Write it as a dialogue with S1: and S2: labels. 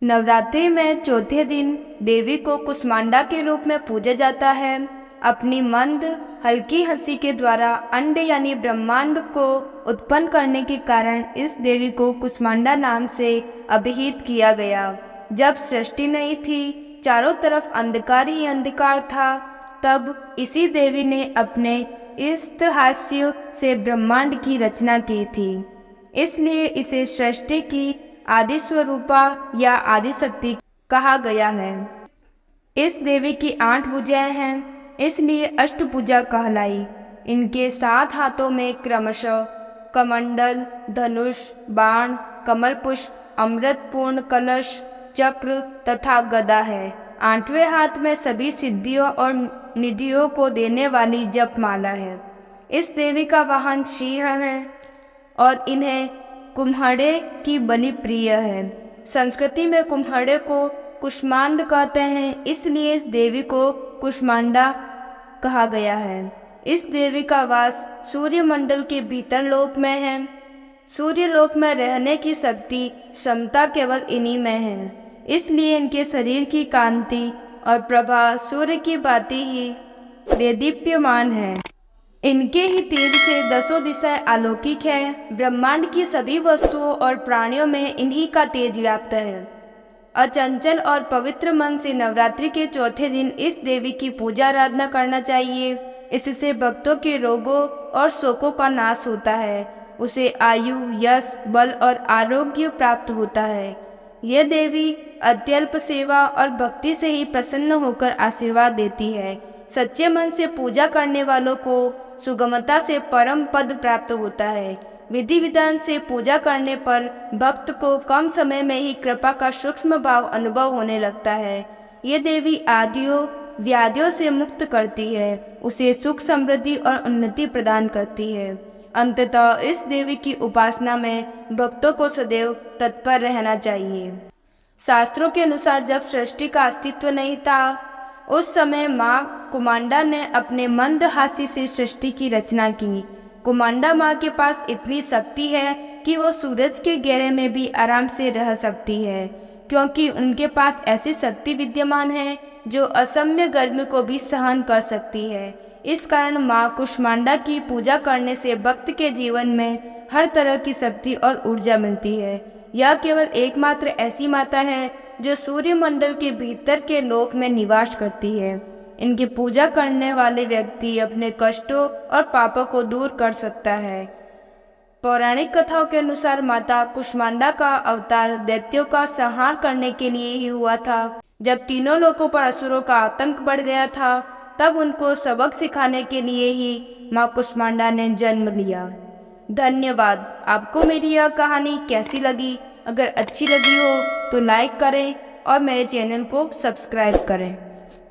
S1: नवरात्रि में चौथे दिन देवी को कुष्मांडा के रूप में पूजा जाता है। अपनी मंद हल्की हंसी के द्वारा अंड यानी ब्रह्मांड को उत्पन्न करने के कारण इस देवी को कुष्मांडा नाम से अभिहित किया गया। जब सृष्टि नहीं थी, चारों तरफ अंधकार ही अंधकार था, तब इसी देवी ने अपने इस्तहास्य से ब्रह्मांड की रचना की थी। इसलिए इसे सृष्टि की आदि स्वरूपा या आदि शक्ति कहा गया है। इस देवी की 8 भुजाएं हैं, इसलिए अष्टभुजा कहलाई। इनके 7 हाथों में क्रमशः कमंडल, धनुष, बाण, कमल पुष्प, अमृतपूर्ण कलश, चक्र तथा गदा है। 8वें हाथ में सभी सिद्धियों और निधियों को देने वाली जपमाला है। इस देवी का वाहन सिंह है और इन्हें कुम्हड़े की बलि प्रिय है। संस्कृति में कुम्हड़े को कुष्मांड कहते हैं, इसलिए इस देवी को कुष्मांडा कहा गया है। इस देवी का वास सूर्यमंडल के भीतर लोक में है। सूर्यलोक में रहने की शक्ति क्षमता केवल इन्हीं में है, इसलिए इनके शरीर की कांति और प्रभा सूर्य की भांति ही देदीप्यमान है। इनके ही तेज से 10 दिशाएं अलौकिक है। ब्रह्मांड की सभी वस्तुओं और प्राणियों में इन्हीं का तेज व्याप्त है। अचंचल और पवित्र मन से नवरात्रि के चौथे दिन इस देवी की पूजा आराधना करना चाहिए। इससे भक्तों के रोगों और शोकों का नाश होता है। उसे आयु, यश, बल और आरोग्य प्राप्त होता है। यह देवी अत्यल्प सेवा और भक्ति से ही प्रसन्न होकर आशीर्वाद देती है। सच्चे मन से पूजा करने वालों को सुगमता से परम पद प्राप्त होता है। विधि विधान से पूजा करने पर भक्त को कम समय में ही कृपा का सूक्ष्म भाव अनुभव होने लगता है। ये देवी आदियों व्याधियों से मुक्त करती है, उसे सुख, समृद्धि और उन्नति प्रदान करती है। अंततः इस देवी की उपासना में भक्तों को सदैव तत्पर रहना चाहिए। शास्त्रों के अनुसार जब सृष्टि का अस्तित्व नहीं था, उस समय माँ कुमांडा ने अपने मंद हास्य से सृष्टि की रचना की। कुमांडा माँ के पास इतनी शक्ति है कि वो सूरज के घेरे में भी आराम से रह सकती है, क्योंकि उनके पास ऐसी शक्ति विद्यमान है जो असम्य गर्मी को भी सहन कर सकती है। इस कारण माँ कुष्मांडा की पूजा करने से भक्त के जीवन में हर तरह की शक्ति और ऊर्जा मिलती है। यह केवल एकमात्र ऐसी माता है जो सूर्यमंडल के भीतर के लोक में निवास करती है। इनकी पूजा करने वाले व्यक्ति अपने कष्टों और पापों को दूर कर सकता है। पौराणिक कथाओं के अनुसार माता कुष्मांडा का अवतार दैत्यों का संहार करने के लिए ही हुआ था। जब तीनों लोकों पर असुरों का आतंक बढ़ गया था, तब उनको सबक सिखाने के लिए ही माँ कुष्मांडा ने जन्म लिया। धन्यवाद। आपको मेरी यह कहानी कैसी लगी? अगर अच्छी लगी हो तो लाइक करें और मेरे चैनल को सब्सक्राइब करें।